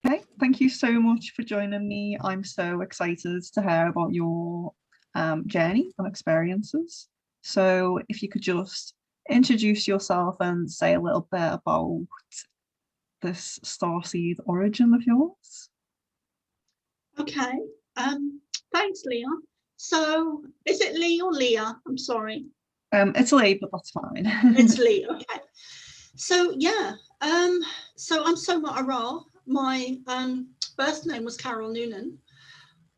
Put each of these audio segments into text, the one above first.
Okay, thank you so much for joining me. I'm so excited to hear about your journey and experiences. So if you could just introduce yourself and say a little bit about this Starseed origin of yours. Okay, thanks, Leah. So is it Lee or Leah? I'm sorry. It's Lee, but that's fine. It's Lee, okay. So yeah, so I'm Soma ARah. My birth name was Carol Noonan.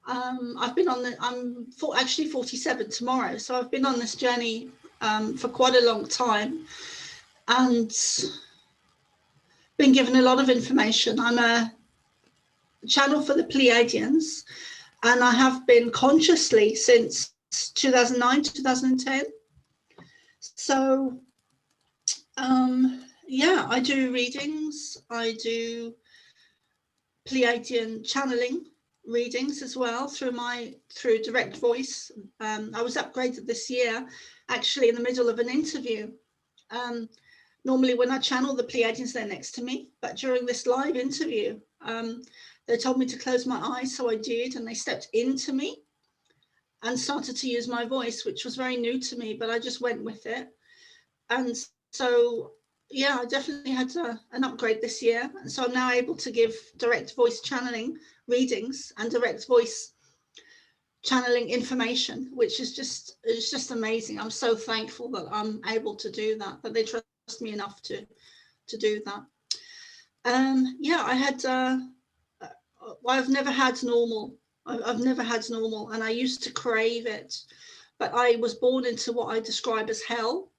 I've been on actually 47 tomorrow, so I've been on this journey for quite a long time and been given a lot of information. I'm a channel for the Pleiadians, and I have been consciously since 2009, 2010. So yeah, I do readings, I do Pleiadian channeling readings as well through direct voice. I was upgraded this year, actually in the middle of an interview. Normally when I channel the Pleiadians, they're next to me, but during this live interview, they told me to close my eyes, so I did, and they stepped into me and started to use my voice, which was very new to me, but I just went with it. And so yeah, I definitely had an upgrade this year. And so I'm now able to give direct voice channeling readings and direct voice channeling information, which is just amazing. I'm so thankful that I'm able to do that they trust me enough to do that. Yeah, I had, I've never had normal. I've never had normal, and I used to crave it, but I was born into what I describe as hell.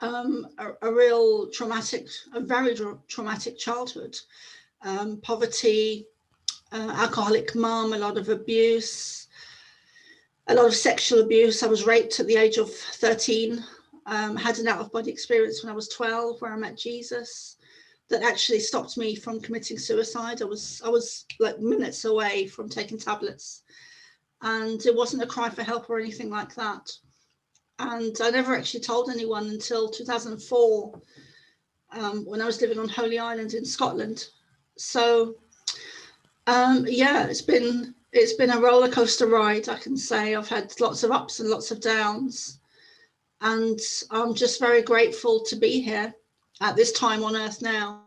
A real traumatic, a very traumatic childhood, poverty, alcoholic mum, a lot of abuse, a lot of sexual abuse. I was raped at the age of 13, had an out-of-body experience when I was 12 where I met Jesus that actually stopped me from committing suicide. I was like minutes away from taking tablets, and it wasn't a cry for help or anything like that. And I never actually told anyone until 2004, when I was living on Holy Island in Scotland. So yeah, it's been a roller coaster ride, I can say. I've had lots of ups and lots of downs, and I'm just very grateful to be here at this time on Earth now.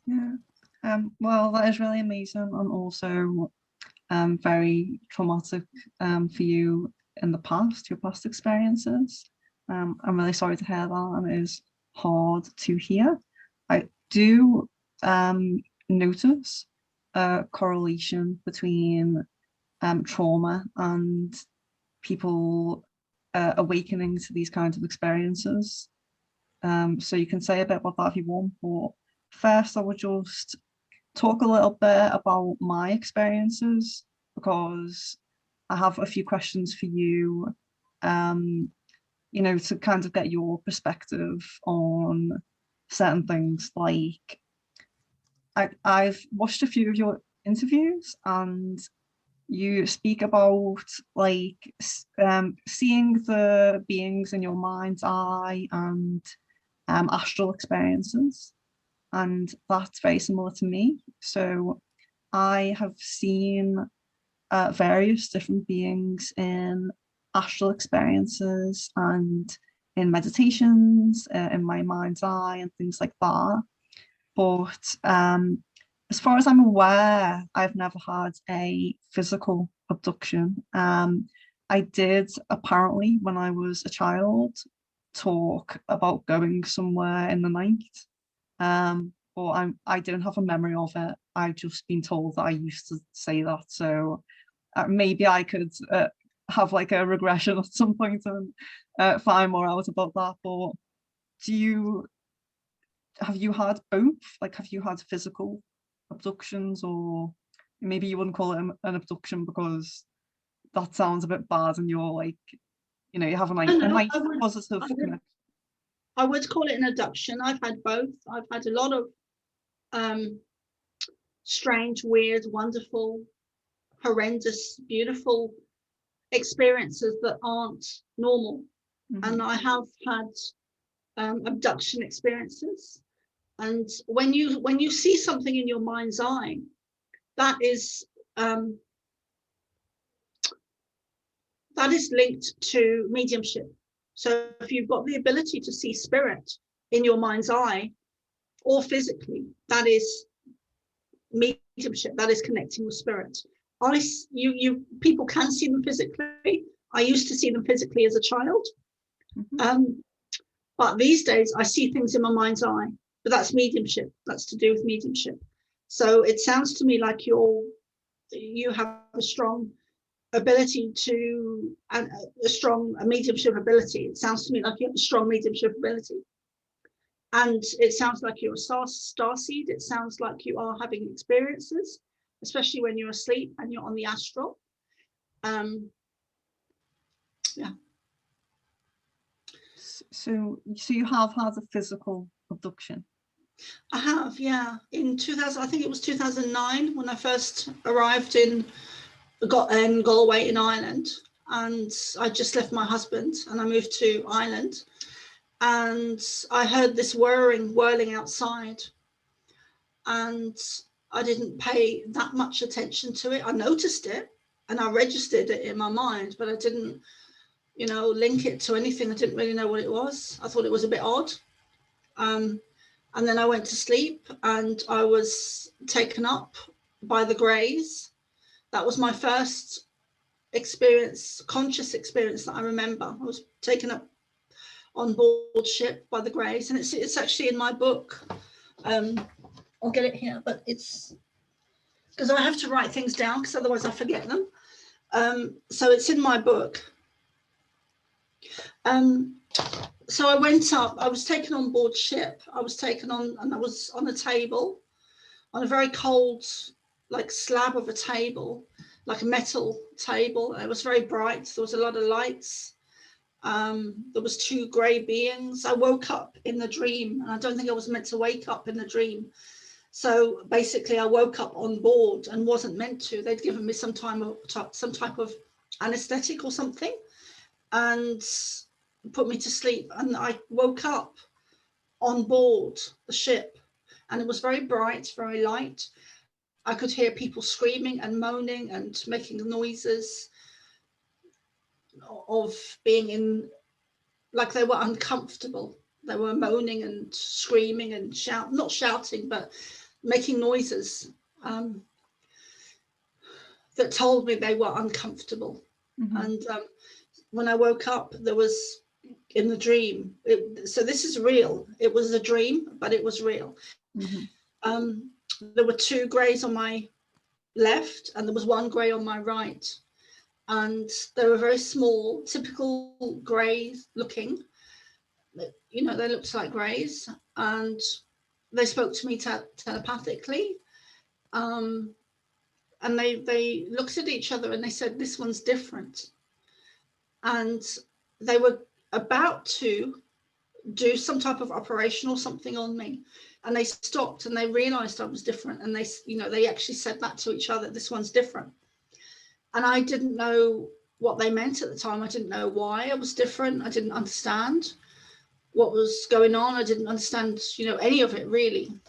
Yeah, well, that is really amazing, and also very traumatic for you in the past, your past experiences. I'm really sorry to hear that, and it is hard to hear. I do notice a correlation between trauma and people awakening to these kinds of experiences. So you can say a bit about that if you want, but first I would just talk a little bit about my experiences, because I have a few questions for you, you know, to kind of get your perspective on certain things. Like, I've watched a few of your interviews, and you speak about like seeing the beings in your mind's eye and astral experiences, and that's very similar to me. So I have seen various different beings in astral experiences and in meditations, in my mind's eye and things like that. But as far as I'm aware, I've never had a physical abduction. I did apparently, when I was a child, talk about going somewhere in the night. But I didn't have a memory of it. I've just been told that I used to say that. So maybe I could have like a regression at some point and find more out about that. But have you had both? Like, have you had physical abductions, or maybe you wouldn't call it an abduction because that sounds a bit bad, and you're like, you know, you have a nice positive connection. I would call it an abduction. I've had both. I've had a lot of strange, weird, wonderful, horrendous, beautiful experiences that aren't normal. Mm-hmm. And I have had abduction experiences. And when you see something in your mind's eye, that is linked to mediumship. So if you've got the ability to see spirit in your mind's eye or physically, that is mediumship. That is connecting with spirit. People can see them physically. I used to see them physically as a child. But these days I see things in my mind's eye. But that's mediumship. That's to do with mediumship. So it sounds to me like you have a strong ability to, a strong mediumship ability. It sounds to me like you have a strong mediumship ability. And it sounds like you're a starseed. It sounds like you are having experiences, especially when you're asleep and you're on the astral. Yeah. So you have had a physical abduction? I have, yeah. In 2000, I think it was 2009 when I first arrived in Galway in Ireland, and I just left my husband and I moved to Ireland, and I heard this whirling outside, and I didn't pay that much attention to it. I noticed it and I registered it in my mind, but I didn't, link it to anything. I didn't really know what it was. I thought it was a bit odd. And then I went to sleep and I was taken up by the Greys. That was my first experience, conscious experience that I remember. I was taken up on board ship by the Greys, and it's actually in my book. I'll get it here, but it's because I have to write things down because otherwise I forget them. So it's in my book. So I went up, I was taken on board ship. I was taken on, and I was on a table, on a very cold, like slab of a table, like a metal table. It was very bright. There was a lot of lights. There was two grey beings. I woke up in the dream, and I don't think I was meant to wake up in the dream. So basically I woke up on board and wasn't meant to. They'd given me some type of anesthetic or something and put me to sleep, and I woke up on board the ship, and it was very bright, very light. I could hear people screaming and moaning and making noises of being in, like they were uncomfortable. They were moaning and screaming and not shouting, but making noises that told me they were uncomfortable. And when I woke up, there was, in the dream, so this is real. It was a dream, but it was real. There were two Greys on my left and there was one Grey on my right, and they were very small, typical Greys looking. They looked like Greys, and they spoke to me telepathically, and they looked at each other and they said, "This one's different." And they were about to do some type of operation or something on me, and they stopped and they realized I was different, and they actually said that to each other, "This one's different." And I didn't know what they meant at the time. I didn't know why I was different. I didn't understand what was going on. I didn't understand any of it really,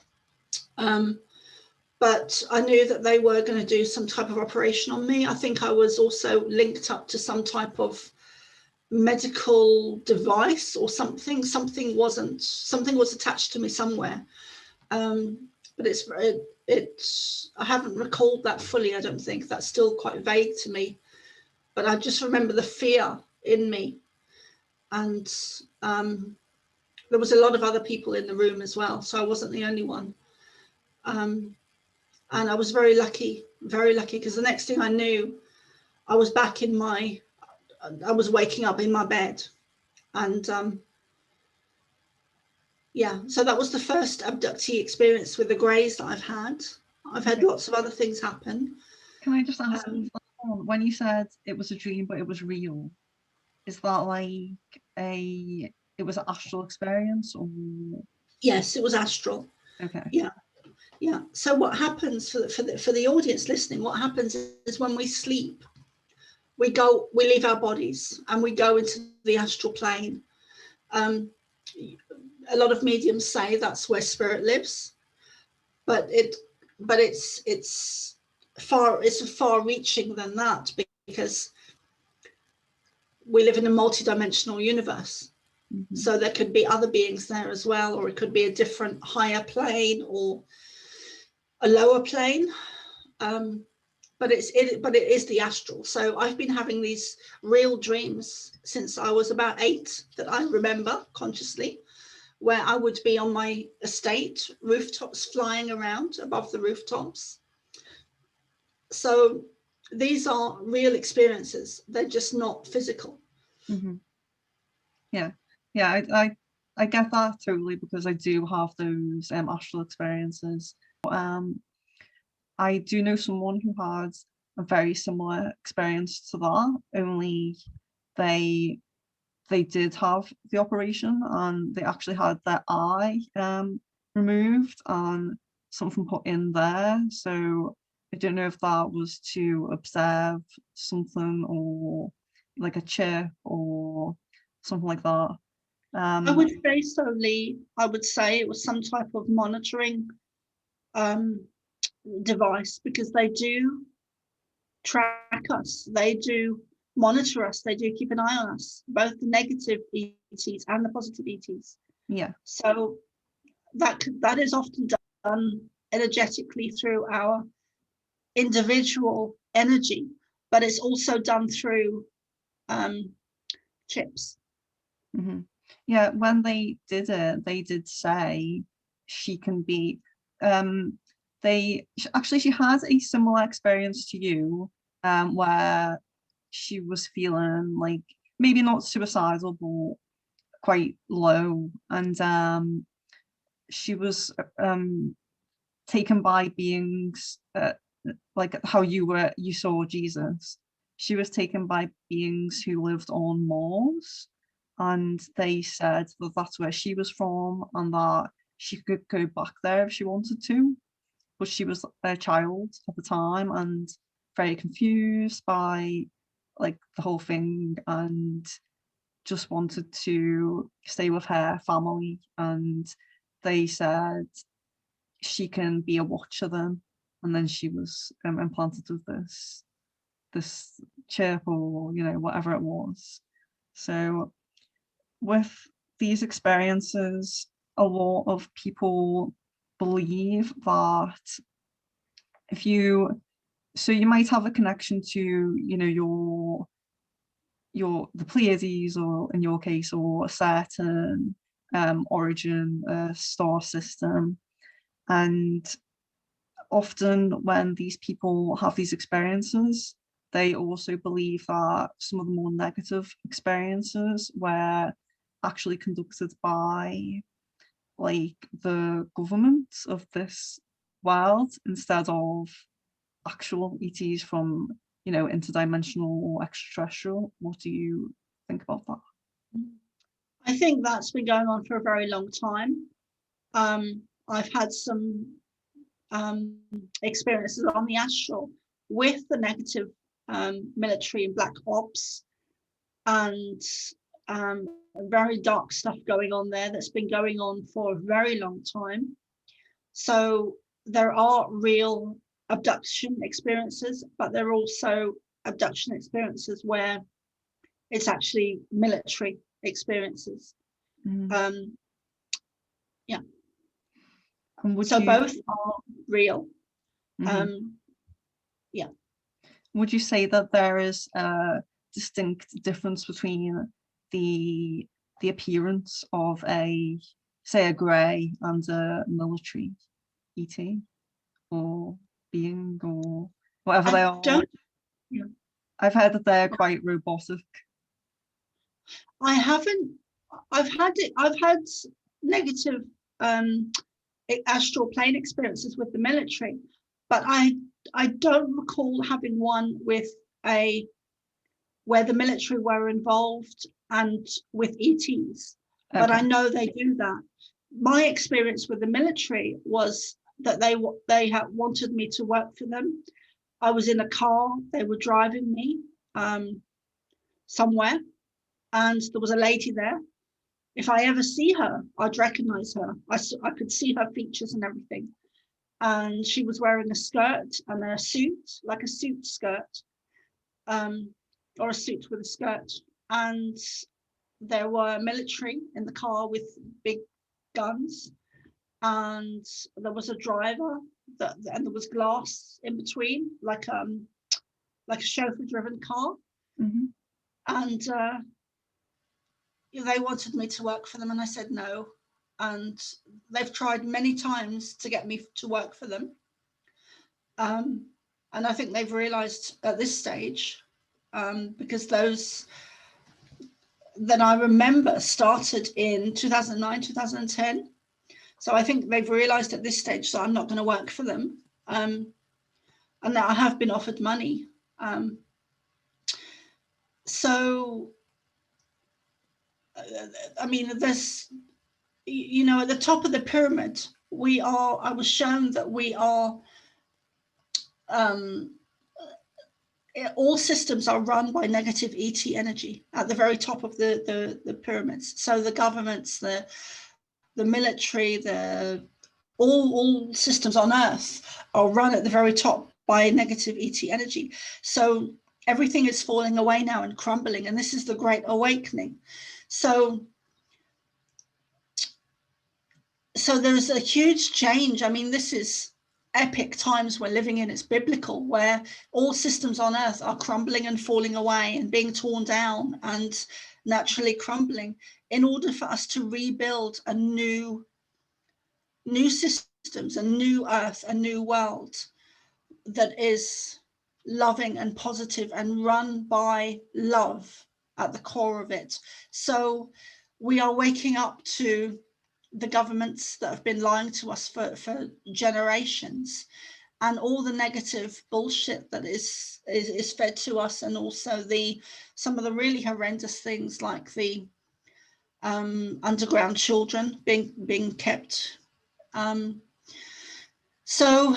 but I knew that they were going to do some type of operation on me. I think I was also linked up to some type of medical device or something was attached to me somewhere, but I haven't recalled that fully. I don't think. That's still quite vague to me, but I just remember the fear in me. And there was a lot of other people in the room as well, so I wasn't the only one. And I was very lucky, because the next thing I knew, I was back I was waking up in my bed. And so that was the first abductee experience with the Greys that I've had. I've had lots of other things happen. Can I just ask, when you said it was a dream but it was real, is that like it was an astral experience, or? Yes, it was astral. Okay. Yeah. So what happens for the audience listening? What happens is when we sleep, we leave our bodies and we go into the astral plane. a lot of mediums say that's where spirit lives, but it's far reaching than that, because we live in a multi-dimensional universe. Mhm. So there could be other beings there as well, or it could be a different higher plane or a lower plane. But it is the astral. So I've been having these real dreams since I was about 8 that I remember consciously, where I would be on my estate, rooftops, flying around above the rooftops. So these are real experiences. They're just not physical. Mm-hmm. Yeah, I get that totally, because I do have those astral experiences. I do know someone who had a very similar experience to that, only they did have the operation and they actually had their eye removed and something put in there. So I don't know if that was to observe something, or like a chip or something like that. I would say so, Lee. I would say it was some type of monitoring device, because they do track us, they do monitor us, they do keep an eye on us, both the negative ETs and the positive ETs. Yeah. So that is often done energetically through our individual energy, but it's also done through chips. Mm-hmm. Yeah, when they did it, they did say she can be she had a similar experience to you, where she was feeling like maybe not suicidal but quite low, and she was taken by beings, like how you saw Jesus. She was taken by beings who lived on Mars, and they said that that's where she was from and that she could go back there if she wanted to, but she was a child at the time and very confused by like the whole thing, and just wanted to stay with her family. And they said she can be a watcher then, and then she was implanted with this chip, or whatever it was. So with these experiences, a lot of people believe that if you you might have a connection to the Pleiades, or in your case, or a certain origin star system. And often when these people have these experiences, they also believe that some of the more negative experiences were actually conducted by like the government of this world, instead of actual ETs from interdimensional or extraterrestrial. What do you think about that? I think that's been going on for a very long time. I've had some experiences on the astral with the negative military and black ops, and very dark stuff going on there that's been going on for a very long time. So there are real abduction experiences, but there are also abduction experiences where it's actually military experiences. Yeah. And so both are real. Yeah. Would you say that there is a distinct difference between the appearance of a grey and a military ET or being, or whatever they are? Yeah. I've heard that they're quite robotic. I've had negative astral plane experiences with the military, but I don't recall having one with where the military were involved and with ETs. Okay. But I know they do that. My experience with the military was that they had wanted me to work for them. I was in a car, they were driving me somewhere, and there was a lady there, if I ever see her, I'd recognize her. I could see her features and everything. And she was wearing a skirt and a suit, like a suit skirt, or a suit with a skirt. And there were military in the car with big guns. And there was a driver, and there was glass in between, like a chauffeur-driven car. Mm-hmm. And they wanted me to work for them, and I said no. And they've tried many times to get me to work for them. And I think they've realized at this stage, because those that I remember started in 2009, 2010. So I think they've realized at this stage that I'm not going to work for them. And that I have been offered money. So, I mean, there's, you know, at the top of the pyramid, I was shown that we are, all systems are run by negative ET energy at the very top of the pyramids. So the governments, the military, all systems on Earth are run at the very top by negative ET energy. So everything is falling away now and crumbling, and this is the Great Awakening. So there's a huge change. I mean, this is epic times we're living in. It's biblical, where all systems on Earth are crumbling and falling away and being torn down and naturally crumbling, in order for us to rebuild a new systems, a new Earth, a new world that is loving and positive and run by love at the core of it. So we are waking up to the governments that have been lying to us for generations, and all the negative bullshit that is fed to us, and also some of the really horrendous things like the underground children being kept. So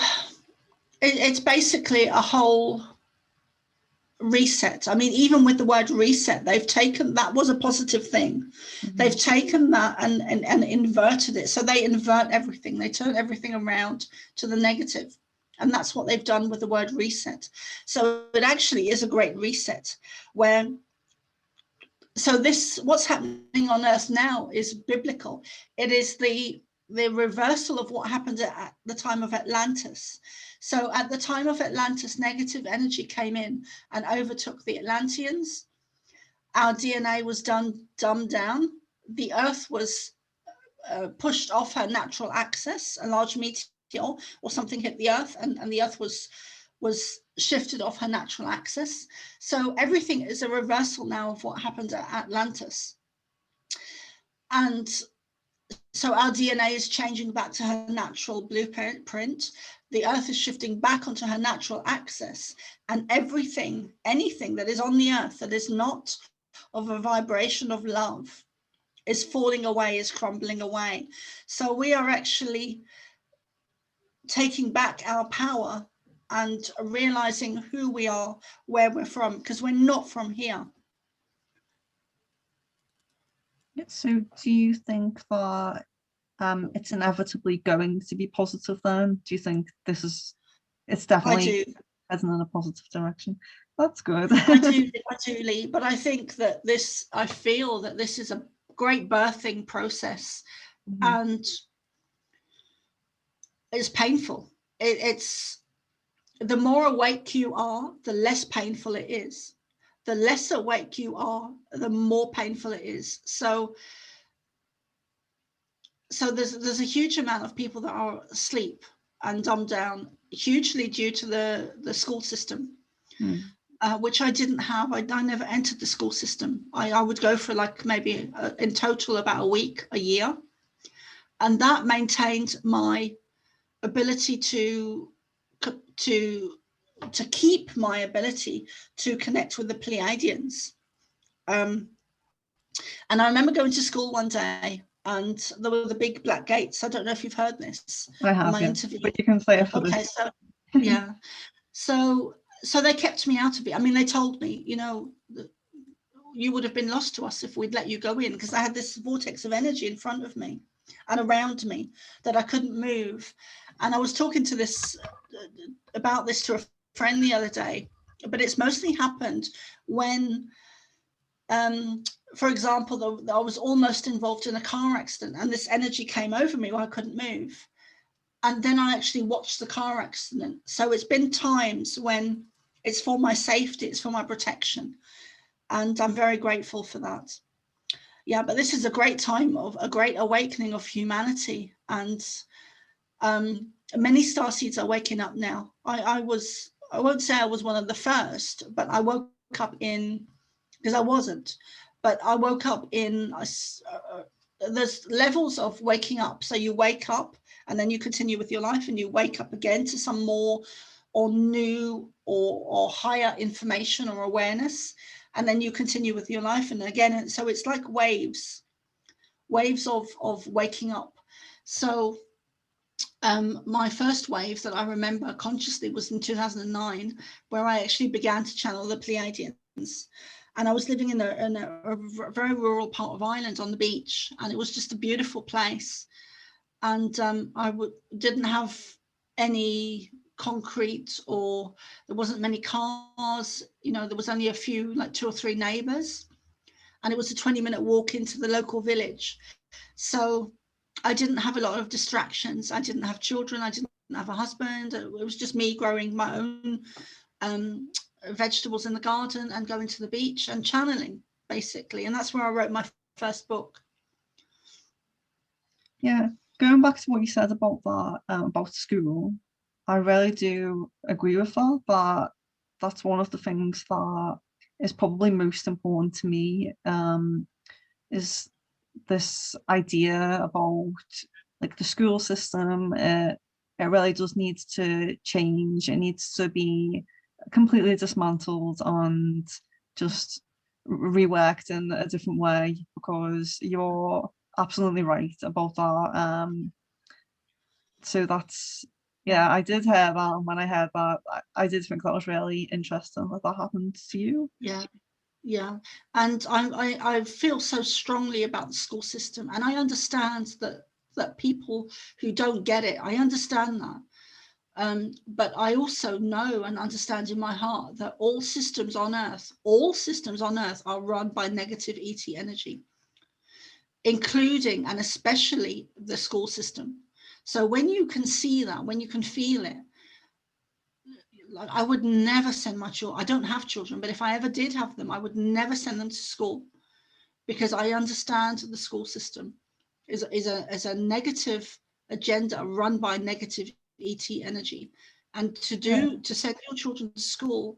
it's basically a whole reset. I mean, even with the word reset, they've taken, that was a positive thing. Mm-hmm. They've taken that and inverted it. So they invert everything. They turn everything around to the negative. And that's what they've done with the word reset. So it actually is a great reset, where, so this, what's happening on Earth now is biblical. It is the reversal of what happened at the time of Atlantis. So at the time of Atlantis, negative energy came in and overtook the Atlanteans. Our DNA was dumbed down. The Earth was pushed off her natural axis. A large meteor or something hit the Earth, and the Earth was shifted off her natural axis. So everything is a reversal now of what happened at Atlantis. And so our DNA is changing back to her natural blueprint. The Earth is shifting back onto her natural axis, and anything that is on the Earth that is not of a vibration of love is falling away, is crumbling away. So we are actually taking back our power and realizing who we are, where we're from, because we're not from here. So do you think that it's inevitably going to be positive then? Do you think it's definitely heading in a positive direction? That's good. I do, Lee, but I think that I feel that this is a great birthing process. Mm-hmm. And it's painful. It's the more awake you are, the less painful it is. The less awake you are, the more painful it is. So there's a huge amount of people that are asleep and dumbed down, hugely due to the school system, which I didn't have. I never entered the school system. I would go for like maybe in total about a week, a year. And that maintained my ability to keep my ability to connect with the Pleiadians. And I remember going to school one day, and there were the big black gates. I don't know if you've heard this. I have, my interview. But you can say it for okay, this. so yeah. So they kept me out of it. I mean, they told me, you would have been lost to us if we'd let you go in, because I had this vortex of energy in front of me and around me that I couldn't move. And I was talking to this about this to a friend the other day, but it's mostly happened when, for example, I was almost involved in a car accident and this energy came over me where I couldn't move. And then I actually watched the car accident. So it's been times when it's for my safety, it's for my protection. And I'm very grateful for that. Yeah, but this is a great time of a great awakening of humanity. And many starseeds are waking up now. I won't say I was one of the first, but I woke up in, because I wasn't, but I woke up in, there's levels of waking up. So you wake up and then you continue with your life and you wake up again to some more or new or higher information or awareness. And then you continue with your life. And again, so it's like waves of waking up. So my first wave that I remember consciously was in 2009, where I actually began to channel the Pleiadians. And I was living in a very rural part of Ireland on the beach, and it was just a beautiful place. And I didn't have any concrete, or there wasn't many cars, you know, there was only a few, like 2 or 3 neighbors, and it was a 20-minute walk into the local village. So I didn't have a lot of distractions. I didn't have children. I didn't have a husband. It was just me growing my own vegetables in the garden and going to the beach and channeling, basically. And that's where I wrote my first book. Yeah, going back to what you said about that, about school, I really do agree with that, but that's one of the things that is probably most important to me, is this idea about like the school system. It really does need to change. It needs to be completely dismantled and just reworked in a different way, because you're absolutely right about that. So that's, yeah, I did hear that, and when I heard that, I did think that was really interesting that happened to you. Yeah, and I feel so strongly about the school system, and I understand that people who don't get it, I understand that. But I also know and understand in my heart that all systems on Earth are run by negative ET energy, including and especially the school system. So when you can see that, when you can feel it, like I would never send my children. I don't have children, but if I ever did have them, I would never send them to school, because I understand the school system is a negative agenda run by negative ET energy. And to send your children to school,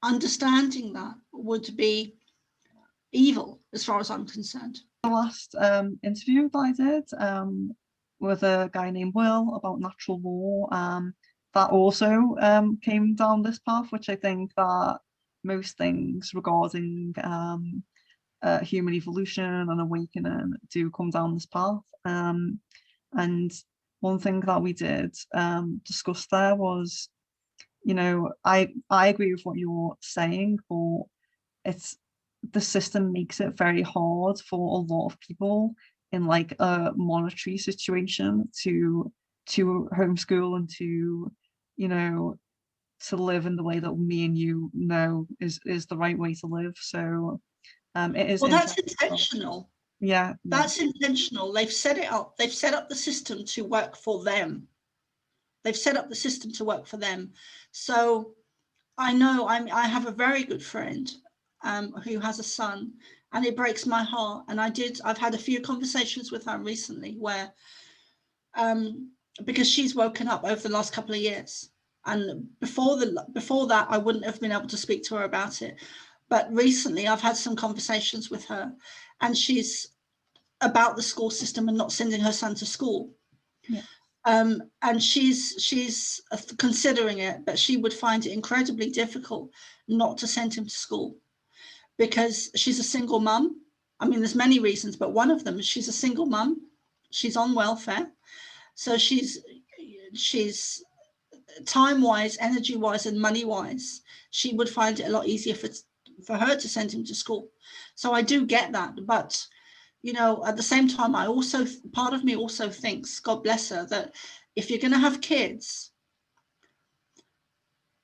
understanding that would be evil as far as I'm concerned. The last interview that I did with a guy named Will about natural law, that also came down this path, which I think that most things regarding human evolution and awakening do come down this path. And one thing that we did discuss there was, you know, I agree with what you're saying, but the system makes it very hard for a lot of people in like a monetary situation to homeschool and to, you know, to live in the way that me and you know is the right way to live. So it is. Well, that's intentional. Yeah, that's intentional. They've set it up. They've set up the system to work for them. They've set up the system to work for them. So I know I have a very good friend who has a son, and it breaks my heart. And I've had a few conversations with her recently where, because she's woken up over the last couple of years, and before that, I wouldn't have been able to speak to her about it. But recently I've had some conversations with her, and she's about the school system and not sending her son to school. Yeah. And she's considering it, but she would find it incredibly difficult not to send him to school, because she's a single mum. I mean, there's many reasons, but one of them is she's a single mum. She's on welfare. So she's time-wise, energy-wise, and money-wise, she would find it a lot easier for her to send him to school. So I do get that, but you know, at the same time, I also, part of me also thinks, God bless her, that if you're going to have kids,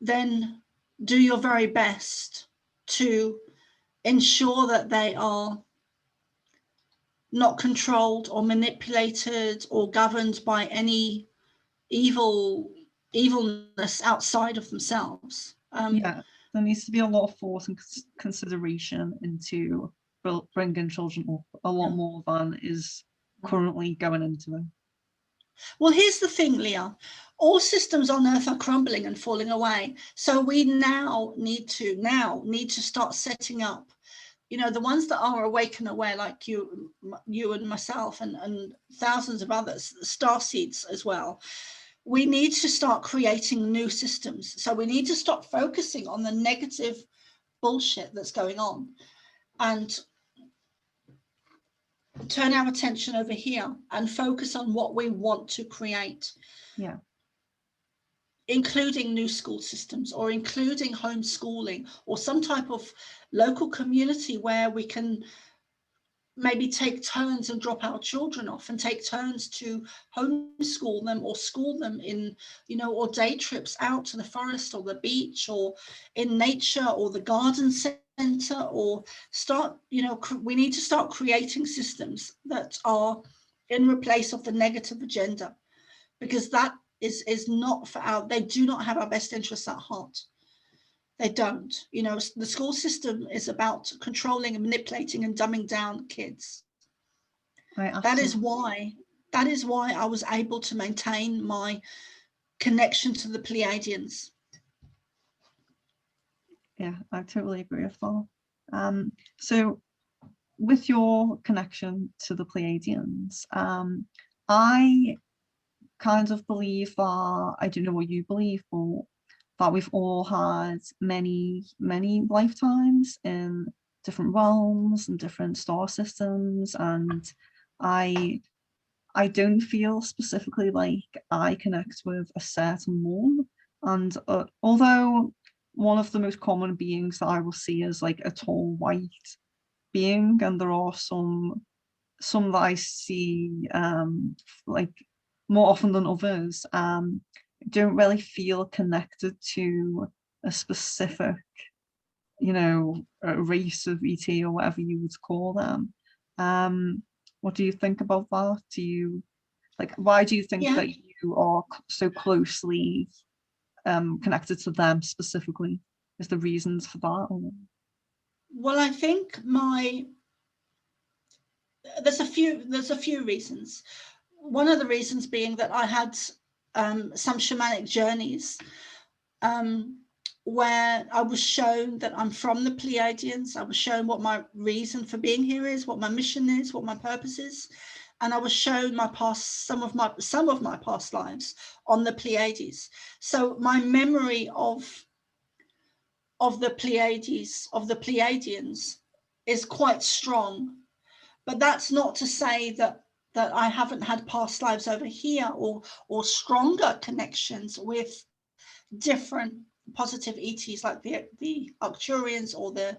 then do your very best to ensure that they are not controlled or manipulated or governed by any evilness outside of themselves. Yeah, there needs to be a lot of thought and consideration into bringing children up, a lot more than is currently going into it. Well, here's the thing, Leah. All systems on Earth are crumbling and falling away. So we now need to start setting up, you know, the ones that are awake and aware, like you and myself and thousands of others, starseeds as well. We need to start creating new systems. So we need to stop focusing on the negative bullshit that's going on and turn our attention over here and focus on what we want to create. Yeah. Including new school systems or including homeschooling or some type of local community where we can maybe take turns and drop our children off and take turns to homeschool them or school them in, you know, or day trips out to the forest or the beach or in nature or the garden center, or start, you know, we need to start creating systems that are in replace of the negative agenda, because that is not for our, they do not have our best interests at heart. They don't. You know, the school system is about controlling and manipulating and dumbing down kids. That is why I was able to maintain my connection to the Pleiadians. Yeah, I totally agree with that. So with your connection to the Pleiadians, I kind of believe that, I don't know what you believe, but that we've all had many lifetimes in different realms and different star systems, and I don't feel specifically like I connect with a certain one. And although one of the most common beings that I will see is like a tall white being, and there are some that I see like more often than others, don't really feel connected to a specific, you know, a race of ET or whatever you would call them. What do you think about that? Do you, like, why do you think that you are so closely connected to them specifically? Is the reasons for that? Or? Well, I think there's a few reasons. One of the reasons being that I had some shamanic journeys where I was shown that I'm from the Pleiadians. I was shown what my reason for being here is, what my mission is, what my purpose is, and I was shown my past, some of my past lives on the Pleiades. So my memory of the Pleiades, of the Pleiadians, is quite strong. But that's not to say that I haven't had past lives over here or stronger connections with different positive ETs, like the Arcturians or the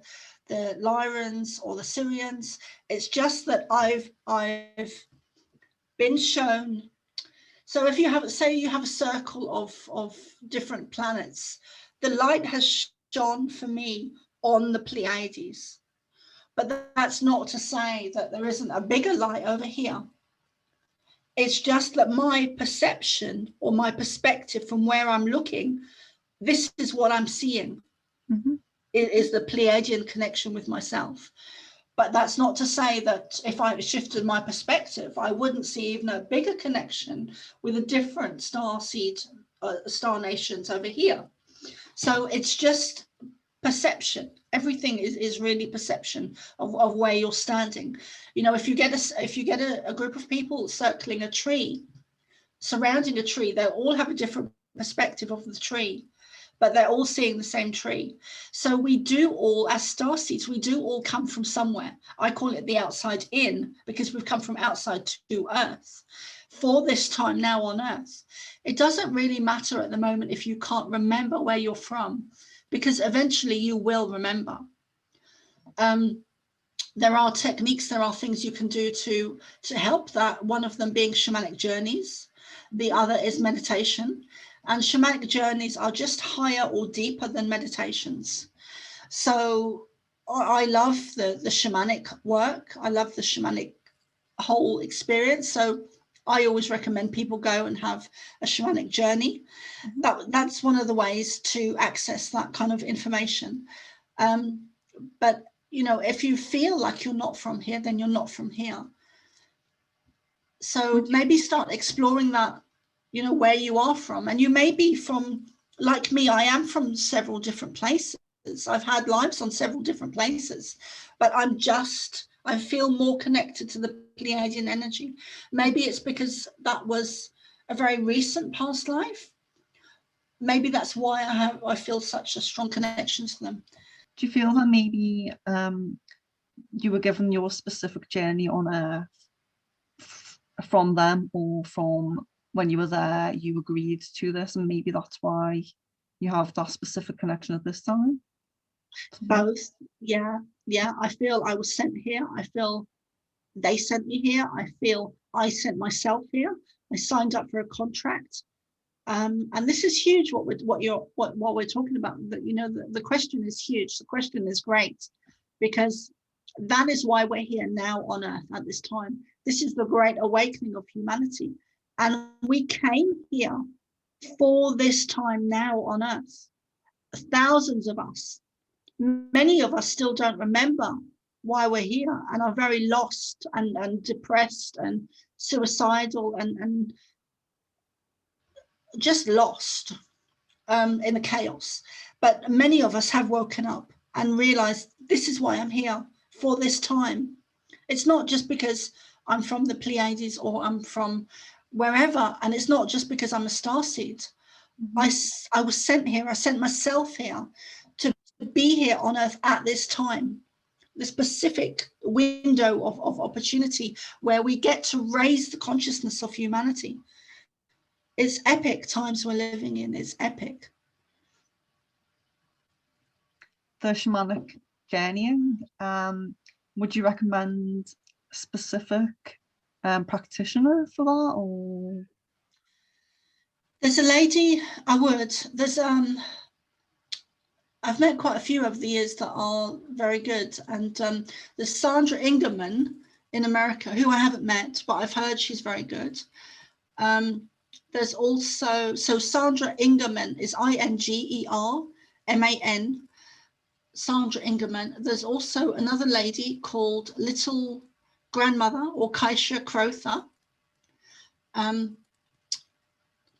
Lyrans or the Syrians. It's just that I've been shown. So if you have, say you have a circle of different planets, the light has shone for me on the Pleiades. But that's not to say that there isn't a bigger light over here. It's just that my perception or my perspective from where I'm looking, this is what I'm seeing. Mm-hmm. It is the Pleiadian connection with myself. But that's not to say that if I shifted my perspective, I wouldn't see even a bigger connection with a different starseed, star nations over here. So it's just perception. Everything is really perception of where you're standing. You know, if you get a group of people circling a tree, surrounding a tree, they'll all have a different perspective of the tree, but they're all seeing the same tree. So we do all, as starseeds, we do all come from somewhere. I call it the outside in, because we've come from outside to Earth for this time now on Earth. It doesn't really matter at the moment if you can't remember where you're from, because eventually you will remember. There are techniques, there are things you can do to help that. One of them being shamanic journeys. The other is meditation. And shamanic journeys are just higher or deeper than meditations. So I love the shamanic work. I love the shamanic whole experience. So I always recommend people go and have a shamanic journey. That's one of the ways to access that kind of information. But you know, if you feel like you're not from here, then you're not from here. So maybe start exploring that, you know, where you are from. And you may be from, like me, I am from several different places. I've had lives on several different places, but I feel more connected to the Pleiadian energy. Maybe it's because that was a very recent past life. Maybe that's why I feel such a strong connection to them. Do you feel that maybe you were given your specific journey on Earth from them, or from when you were there, you agreed to this, and maybe that's why you have that specific connection at this time? Both. Yeah. I feel I was sent here. I feel they sent me here. I feel I sent myself here. I signed up for a contract. And this is huge. What we're talking about. That, you know, the question is huge. The question is great, because that is why we're here now on Earth at this time. This is the great awakening of humanity, and we came here for this time now on Earth. Thousands of us. Many of us still don't remember why we're here, and are very lost and depressed and suicidal and just lost in the chaos. But many of us have woken up and realized, this is why I'm here for this time. It's not just because I'm from the Pleiades or I'm from wherever, and it's not just because I'm a starseed. I was sent here. I sent myself here to be here on Earth at this time, the specific window of opportunity where we get to raise the consciousness of humanity. It's epic times we're living in. It's epic. The shamanic journeying, would you recommend a specific practitioner for that, or? There's a lady, I would. There's I've met quite a few over the years that are very good, and there's Sandra Ingerman in America, who I haven't met, but I've heard she's very good. There's also, so Sandra Ingerman is Ingerman, Sandra Ingerman. There's also another lady called Little Grandmother, or Kaisha Crowther.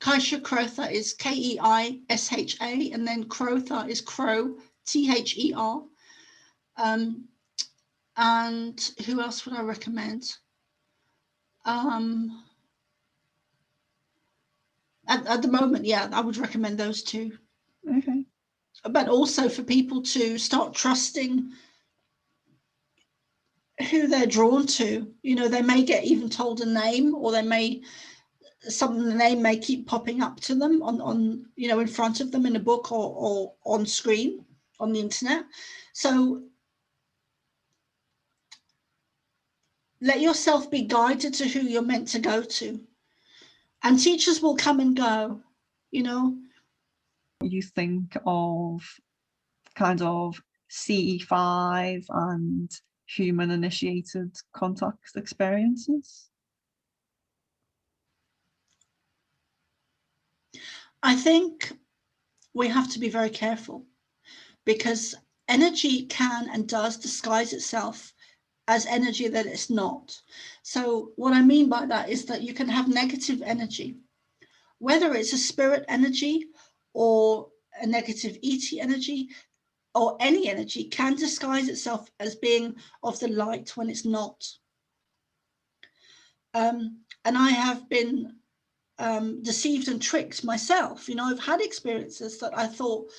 Kaisha Crowther is Keisha, and then Crowther is Crow, Ther. And who else would I recommend? At the moment, yeah, I would recommend those two. Okay. But also for people to start trusting who they're drawn to. You know, they may get even told a name, or they may, the name may keep popping up to them on you know, in front of them in a book or on screen on the internet. So let yourself be guided to who you're meant to go to. And teachers will come and go, you know. You think of kind of CE5 and human initiated contact experiences? I think we have to be very careful, because energy can and does disguise itself as energy that it's not. So what I mean by that is that you can have negative energy, whether it's a spirit energy or a negative ET energy, or any energy can disguise itself as being of the light when it's not. And I have been deceived and tricked myself. You know, I've had experiences that I thought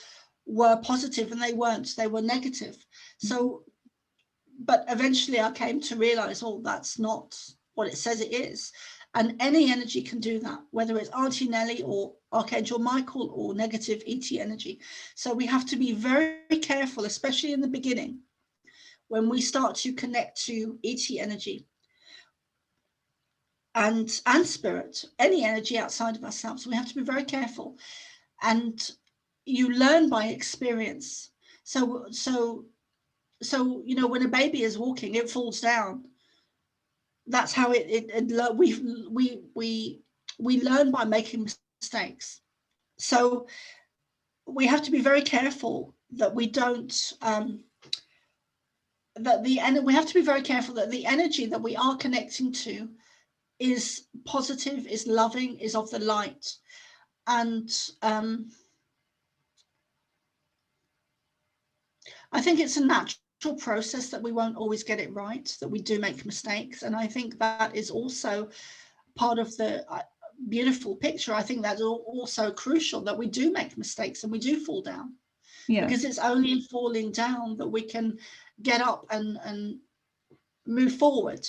were positive and they weren't, they were negative. So, but eventually I came to realize, oh, that's not what it says it is. And any energy can do that, whether it's Auntie Nellie or Archangel Michael or negative ET energy. So we have to be very careful, especially in the beginning, when we start to connect to ET energy and spirit, any energy outside of ourselves, we have to be very careful. And you learn by experience. So you know, when a baby is walking, it falls down. That's how we learn by making mistakes. So we have to be very careful that we don't we have to be very careful that the energy that we are connecting to is positive, is loving, is of the light. And I think it's a natural process that we won't always get it right, that we do make mistakes. And I think that is also part of the beautiful picture. I think that's also crucial, that we do make mistakes and we do fall down. Yeah. Because it's only in falling down that we can get up and move forward.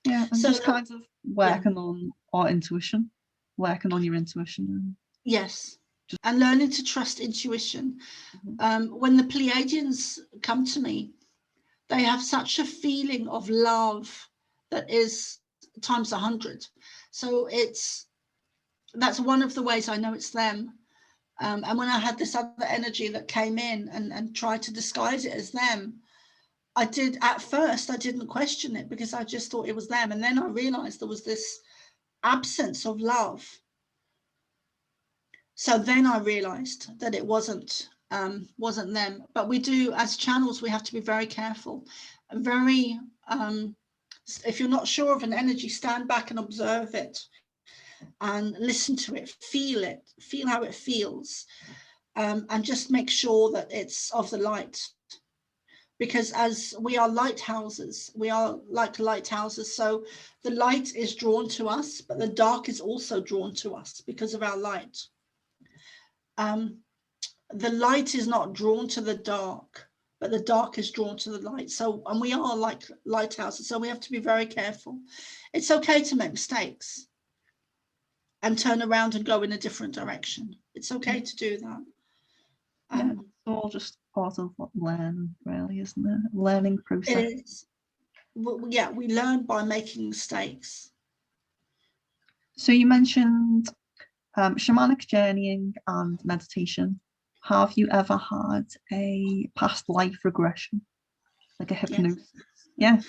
Yeah, and so just kind of working on our intuition, working on your intuition. Yes, and learning to trust intuition. When the Pleiadians come to me, they have such a feeling of love that is times 100. So that's one of the ways I know it's them. And when I had this other energy that came in and tried to disguise it as them, at first I didn't question it because I just thought it was them. And then I realized there was this absence of love. So then I realized that it wasn't them. But we do, as channels, we have to be very careful. If you're not sure of an energy, stand back and observe it and listen to it, feel how it feels, and just make sure that it's of the light. Because as we are lighthouses, we are like lighthouses. So the light is drawn to us, but the dark is also drawn to us because of our light. The light is not drawn to the dark, but the dark is drawn to the light. So, and we are like lighthouses, so we have to be very careful. It's okay to make mistakes and turn around and go in a different direction. It's okay to do that. It's all just part of what learning, really, isn't it? Learning process. It is. Well, yeah, we learn by making mistakes. So you mentioned shamanic journeying and meditation. Have you ever had a past life regression, like a hypnosis? Yes,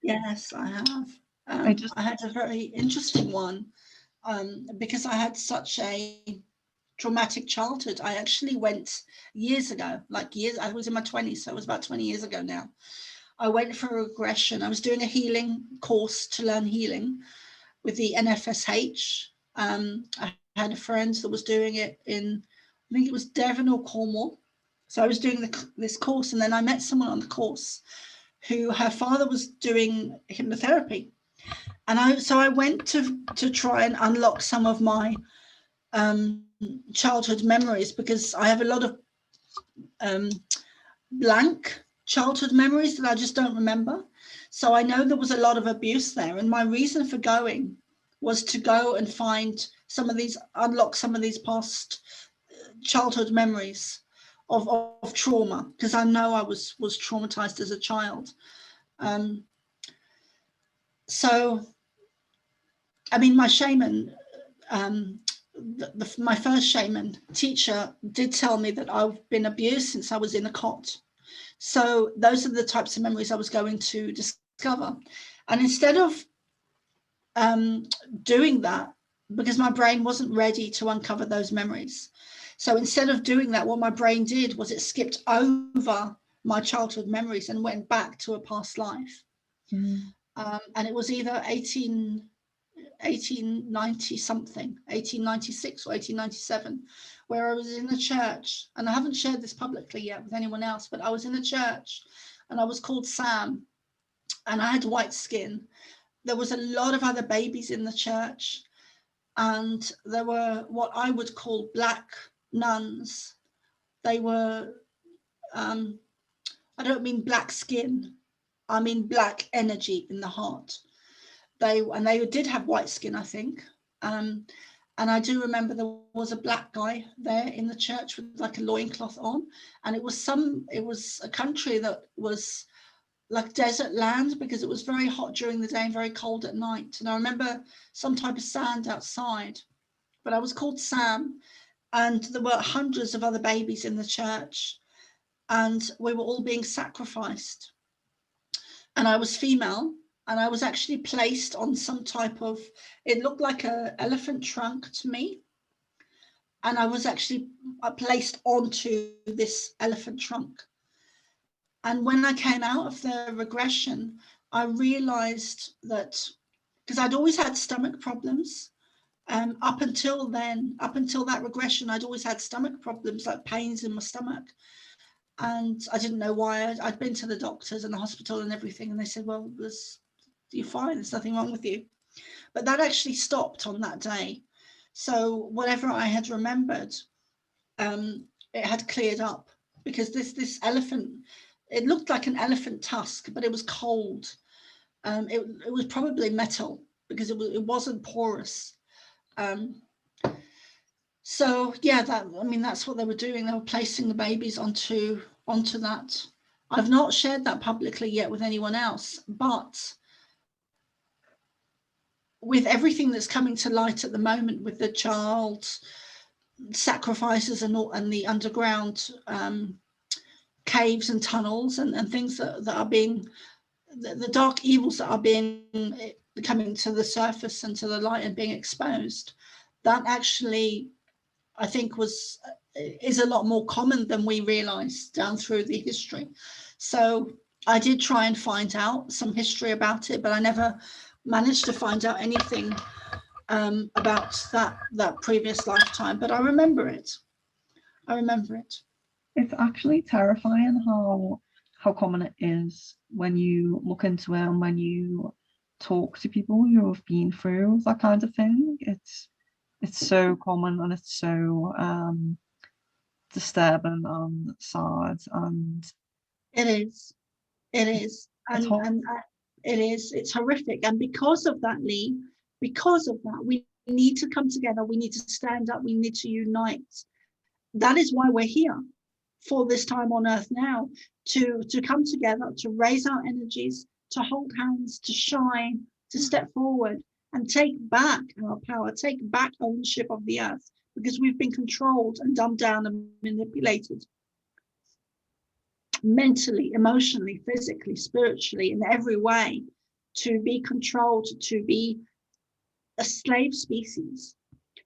Yes, I have. I had a very interesting one because I had such a traumatic childhood. I actually went years ago, I was in my 20s, so it was about 20 years ago now. I went for a regression. I was doing a healing course to learn healing with the NFSH. I had a friend that was doing it in, I think it was Devon or Cornwall. So I was doing this course, and then I met someone on the course who her father was doing hypnotherapy. And so I went to try and unlock some of my childhood memories, because I have a lot of blank childhood memories that I just don't remember. So I know there was a lot of abuse there, and my reason for going was to go and find unlock some of these past childhood memories of trauma, because I know I was traumatized as a child. So, I mean, my shaman, my first shaman teacher did tell me that I've been abused since I was in a cot. So those are the types of memories I was going to discover. And instead of doing that, because my brain wasn't ready to uncover those memories, so instead of doing that, what my brain did was it skipped over my childhood memories and went back to a past life. And it was either 1890 something, 1896 or 1897, where I was in a church, and I haven't shared this publicly yet with anyone else, but I was in a church and I was called Sam, and I had white skin. There was a lot of other babies in the church, and there were what I would call black nuns. They were, I don't mean black skin, I mean black energy in the heart. They did have white skin, I think. And I do remember there was a black guy there in the church with like a loincloth on, and it was a country that was like desert land, because it was very hot during the day and very cold at night. And I remember some type of sand outside, but I was called Sam, and there were hundreds of other babies in the church, and we were all being sacrificed. And I was female, and I was actually placed on some type of, it looked like an elephant trunk to me. And I was actually placed onto this elephant trunk. And when I came out of the regression, I realized that, because I'd always had stomach problems. Up until then, up until that regression, I'd always had stomach problems, like pains in my stomach. And I didn't know why. I'd been to the doctors and the hospital and everything, and they said, well, you're fine, there's nothing wrong with you. But that actually stopped on that day. So whatever I had remembered, it had cleared up, because this elephant, it looked like an elephant tusk, but it was cold. It was probably metal, because it wasn't porous. So yeah, that's what they were doing. They were placing the babies onto that. I've not shared that publicly yet with anyone else, but with everything that's coming to light at the moment, with the child sacrifices and the underground caves and tunnels and things that are being, the dark evils that are being coming to the surface and to the light and being exposed, that actually, I think, is a lot more common than we realize down through the history. So I did try and find out some history about it, but I never managed to find out anything about that previous lifetime. But I remember it. It's actually terrifying how common it is when you look into it and when you talk to people who have been through that kind of thing. It's so common, and it's so disturbing and sad, and it is and it's horrific. And because of that, Lee, because of that, we need to come together, we need to stand up, we need to unite. That is why we're here for this time on earth now, to come together, to raise our energies, to hold hands, to shine, to step forward and take back our power, take back ownership of the earth, because we've been controlled and dumbed down and manipulated mentally, emotionally, physically, spiritually, in every way, to be controlled, to be a slave species.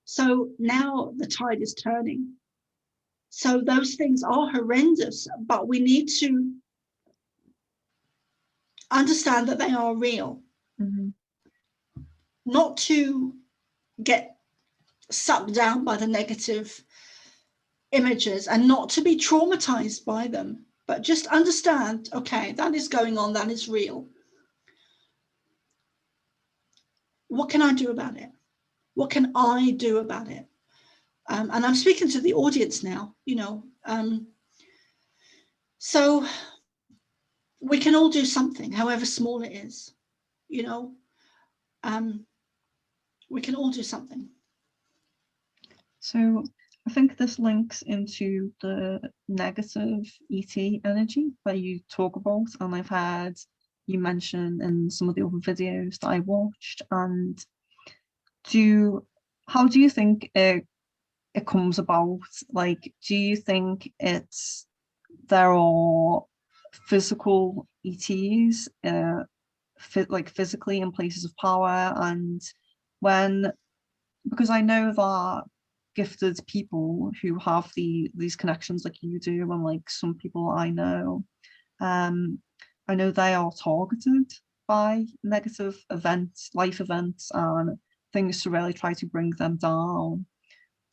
So now the tide is turning. So those things are horrendous, but we need to understand that they are real. Mm-hmm. Not to get sucked down by the negative images, and not to be traumatized by them, but just understand, okay, that is going on, that is real. What can I do about it? What can I do about it? And I'm speaking to the audience now, so we can all do something, however small it is, we can all do something. So I think this links into the negative ET energy that you talk about, and I've heard you mention in some of the other videos that I watched. And how do you think it comes about? Like, do you think there are physical ETs, like physically in places of power, and because I know that gifted people who have these connections like you do, and like some people I know they are targeted by negative events, life events, and things to really try to bring them down.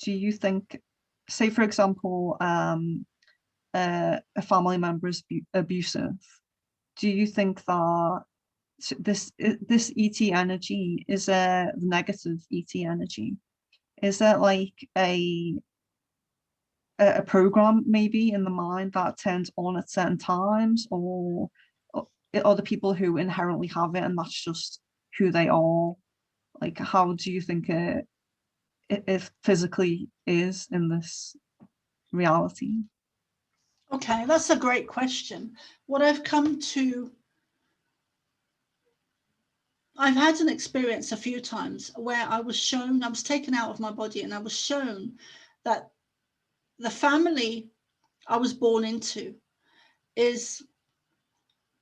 Do you think, say for example, a family member is abusive, do you think that this ET energy is the negative ET energy? Is there like a program maybe in the mind that turns on at certain times, or are the people who inherently have it and that's just who they are? Like, how do you think it physically is in this reality? Okay, that's a great question. What I've come to I've had an experience a few times where I was taken out of my body, and I was shown that the family I was born into is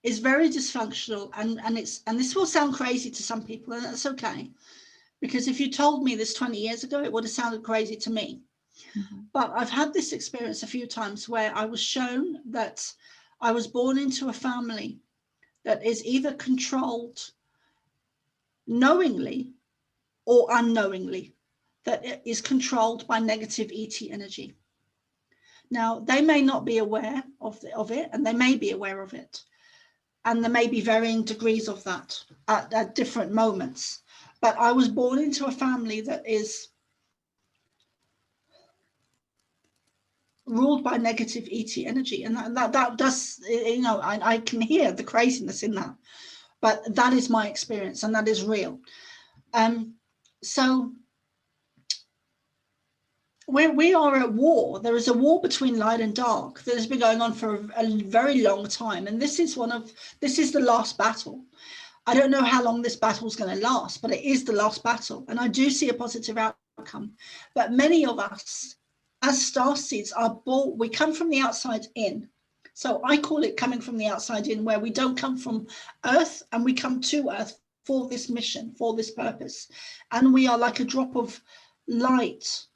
very dysfunctional, and this will sound crazy to some people, and that's okay, because if you told me this 20 years ago, it would have sounded crazy to me. Mm-hmm. But I've had this experience a few times where I was shown that I was born into a family that is either controlled knowingly or unknowingly, that it is controlled by negative ET energy. Now, they may not be aware of it, and they may be aware of it. And there may be varying degrees of that at different moments. But I was born into a family that is ruled by negative ET energy. And that does, you know, I can hear the craziness in that. But that is my experience, and that is real. So we are at war. There is a war between light and dark that has been going on for a very long time. And this is the last battle. I don't know how long this battle is going to last, but it is the last battle. And I do see a positive outcome. But many of us, as starseeds, we come from the outside in. So I call it coming from the outside in, where we don't come from Earth, and we come to Earth for this mission, for this purpose. And we are like a drop of light,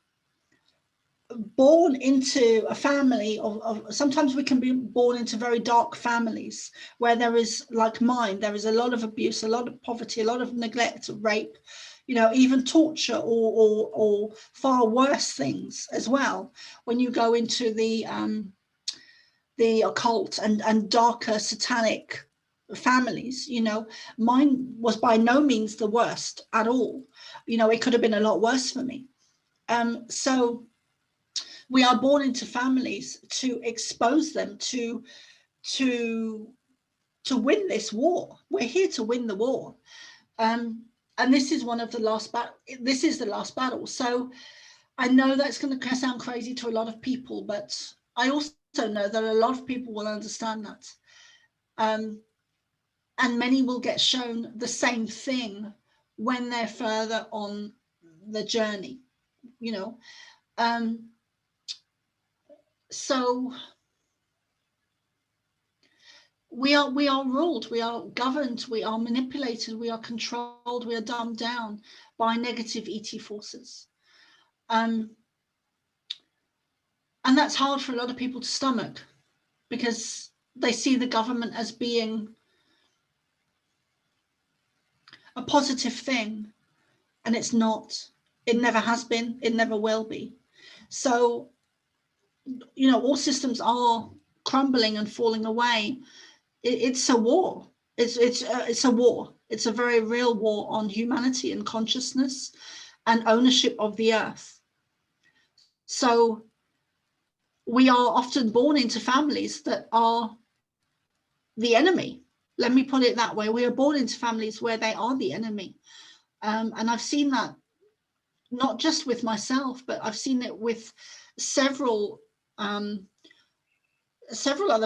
born into a family of sometimes we can be born into very dark families where there is, like mine, there is a lot of abuse, a lot of poverty, a lot of neglect, rape, you know, even torture, or far worse things as well when you go into the occult and darker satanic families. You know, mine was by no means the worst at all. You know, it could have been a lot worse for me. So we are born into families to expose them, to win this war. We're here to win the war. And this is the last battle. So I know that's going to sound crazy to a lot of people, but I also know that a lot of people will understand that. And many will get shown the same thing when they're further on the journey, you know. So we are ruled, we are governed, we are manipulated, we are controlled, we are dumbed down by negative ET forces. And that's hard for a lot of people to stomach, because they see the government as being a positive thing, and it's not. It never has been, it never will be. So, you know, all systems are crumbling and falling away. It's a war. It's a war. It's a very real war on humanity and consciousness and ownership of the earth. So we are often born into families that are the enemy. Let me put it that way. We are born into families where they are the enemy. And I've seen that not just with myself, but I've seen it with several other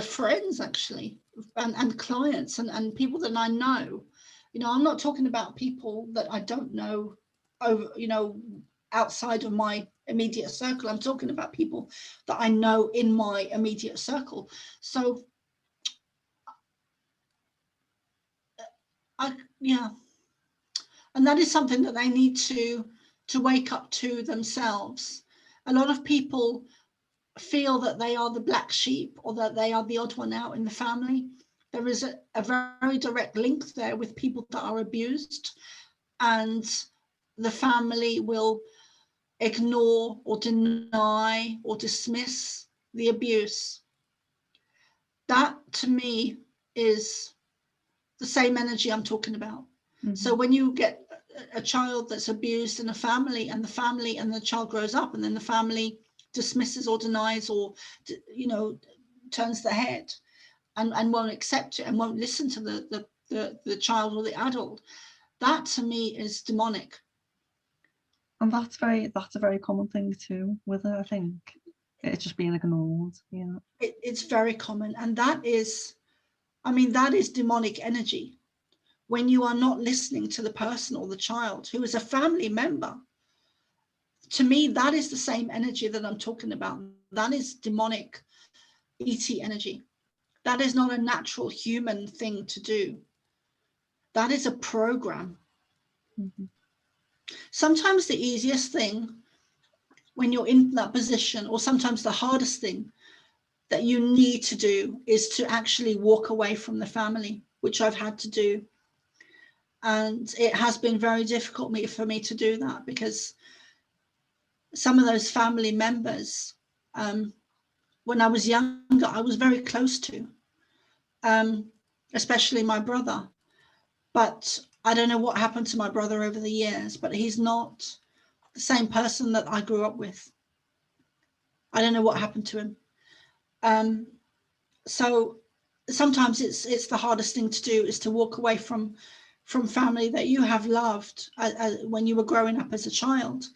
friends, actually, and clients and people that I know. You know, I'm not talking about people that I don't know over, you know, outside of my immediate circle. I'm talking about people that I know in my immediate circle. So yeah, and that is something that they need to wake up to themselves. A lot of people feel that they are the black sheep, or that they are the odd one out in the family. There is a very direct link there with people that are abused, and the family will ignore or deny or dismiss the abuse. That, to me, is the same energy I'm talking about. Mm-hmm. So when you get a child that's abused in a family, and the child grows up, and then the family dismisses or denies, or, you know, turns their head and won't accept it and won't listen to the child or the adult, that to me is demonic. And that's a very common thing too with it. I think it's just being ignored. Yeah, it's very common, and that is, I mean, that is demonic energy. when you are not listening to the person or the child who is a family member. To me, that is the same energy that I'm talking about. That is demonic ET energy. That is not a natural human thing to do. That is a program. Mm-hmm. Sometimes the easiest thing when you're in that position, or sometimes the hardest thing that you need to do, is to actually walk away from the family, which I've had to do. And it has been very difficult for me to do that, because some of those family members, when I was younger, I was very close to, especially my brother. But I don't know what happened to my brother over the years, but he's not the same person that I grew up with. I don't know what happened to him. So sometimes it's the hardest thing to do, is to walk away from family that you have loved when you were growing up as a child.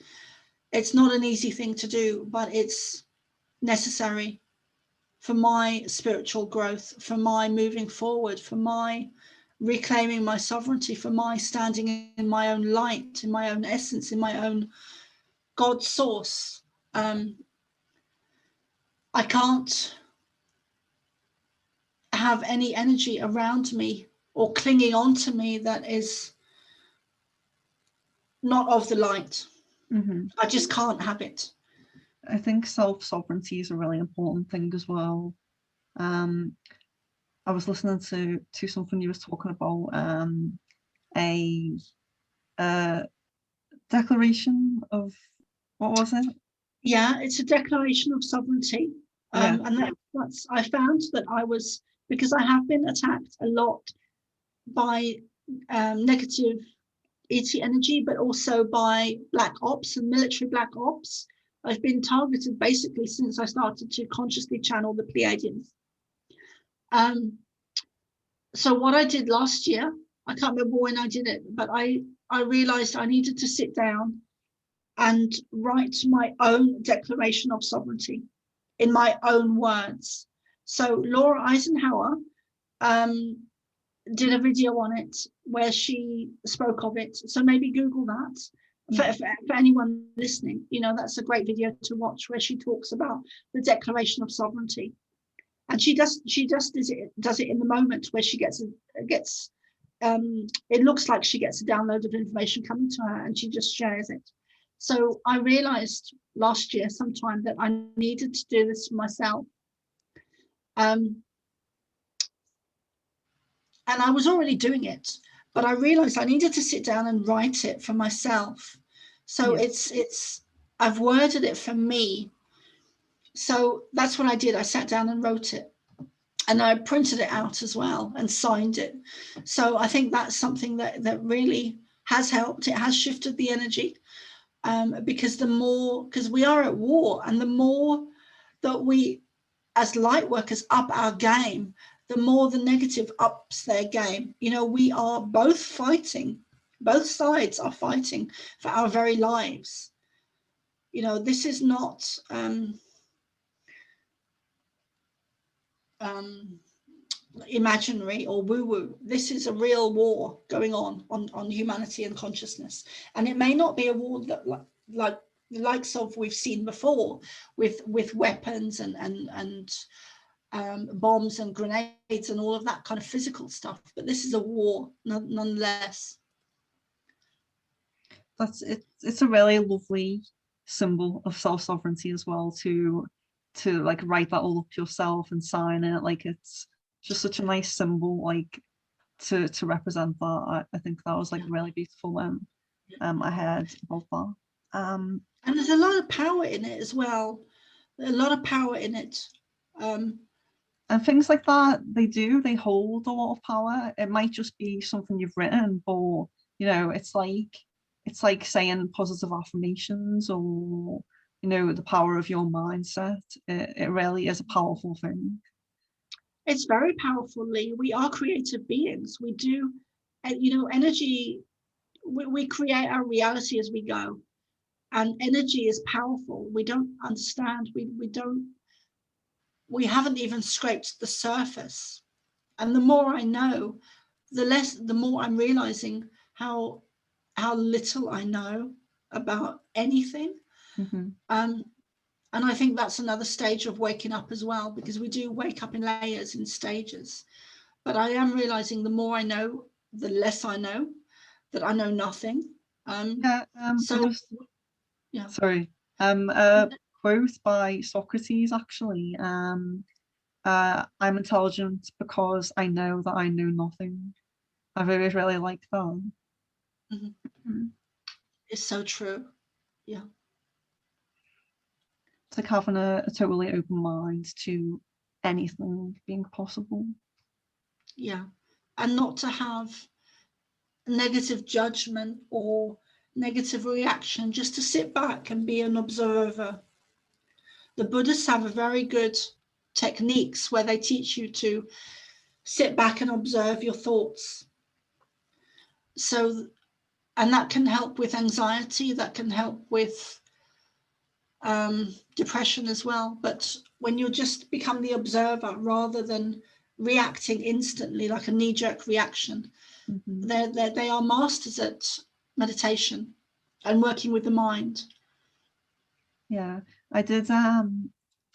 It's not an easy thing to do, but it's necessary for my spiritual growth, for my moving forward, for my reclaiming my sovereignty, for my standing in my own light, in my own essence, in my own God source. I can't have any energy around me or clinging on to me that is not of the light. Mm-hmm. I just can't have it. I think self-sovereignty is a really important thing as well. I was listening to something you was talking about, a declaration of, what was it? Yeah, it's a declaration of sovereignty. Yeah. And that's, I found that I was, because I have been attacked a lot by negative ET energy, but also by black ops and military black ops. I've been targeted basically since I started to consciously channel the Pleiadians. So what I did last year, I can't remember when I did it, but I realized I needed to sit down and write my own declaration of sovereignty in my own words. So Laura Eisenhower did a video on it where she spoke of it. So maybe Google that for anyone listening. You know, that's a great video to watch, where she talks about the declaration of sovereignty. And she does it in the moment where she gets it looks like she gets a download of information coming to her, and she just shares it. So I realized last year sometime that I needed to do this for myself. And I was already doing it, but I realized I needed to sit down and write it for myself. So it's I've worded it for me. So that's what I did. I sat down and wrote it, and I printed it out as well and signed it. So I think that's something that really has helped. It has shifted the energy, because we are at war, and the more that we as light workers up our game, the more the negative ups their game. You know, we are both fighting, both sides are fighting for our very lives. You know, this is not imaginary or woo-woo. This is a real war going on humanity and consciousness. And it may not be a war that like the likes of we've seen before with weapons and bombs and grenades and all of that kind of physical stuff, but this is a war nonetheless. That's it. It's a really lovely symbol of self-sovereignty as well, to like write that all up yourself and sign it. Like, it's just such a nice symbol, like to represent that. I think that was like really beautiful when I heard about that. And there's a lot of power in it as well. A lot of power in it. And things like that, they hold a lot of power. It might just be something you've written, but you know, it's like saying positive affirmations, or you know, the power of your mindset. It really is a powerful thing. It's very powerful, Lee. We are creative beings. We do, you know, energy, we create our reality as we go. And energy is powerful. We don't understand. We haven't even scraped the surface. And the more I know, the more I'm realizing how little I know about anything. Mm-hmm. And I think that's another stage of waking up as well, because we do wake up in layers, in stages. But I am realizing the more I know, the less I know, that I know nothing. Yeah, So, there was, yeah. sorry, a quote by Socrates actually. I'm intelligent because I know that I know nothing. I've always really liked that. Mhm. Mm. It's so true. Yeah. It's like having a totally open mind to anything being possible. Yeah. And not to have negative judgment or negative reaction, just to sit back and be an observer. The Buddhists have a very good techniques where they teach you to sit back and observe your thoughts. So, and that can help with anxiety, that can help with depression as well. But when you just become the observer rather than reacting instantly like a knee-jerk reaction, Mm-hmm. they are masters at meditation and working with the mind. Yeah, I did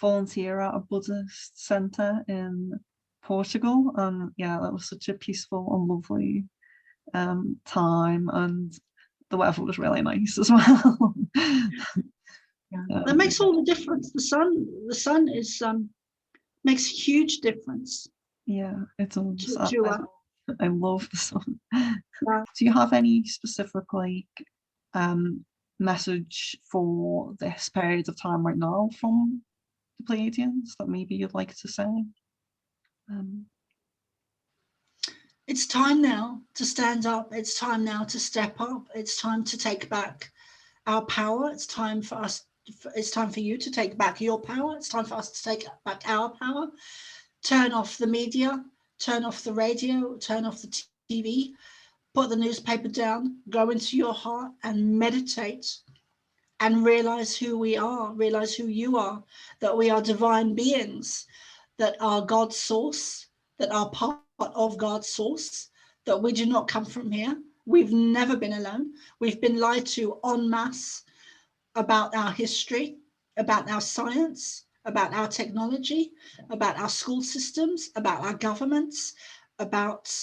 volunteer at a Buddhist centre in Portugal, and yeah, that was such a peaceful and lovely time, and the weather was really nice as well. That makes all the difference. The sun is makes a huge difference Yeah, it does. to us. I love the sun. Yeah. Do you have any specific um message for this period of time right now from the Pleiadians that maybe you'd like to say? It's time now to stand up. It's time now to step up. It's time to take back our power. It's time for us. It's time for you to take back your power. It's time for us to take back our power. Turn off the media, turn off the radio, turn off the TV, put the newspaper down, go into your heart and meditate and realize who we are, realize who you are, that we are divine beings, that are God's source, that are part of God's source, that we do not come from here. We've never been alone. We've been lied to en masse about our history, about our science, about our technology, about our school systems, about our governments, about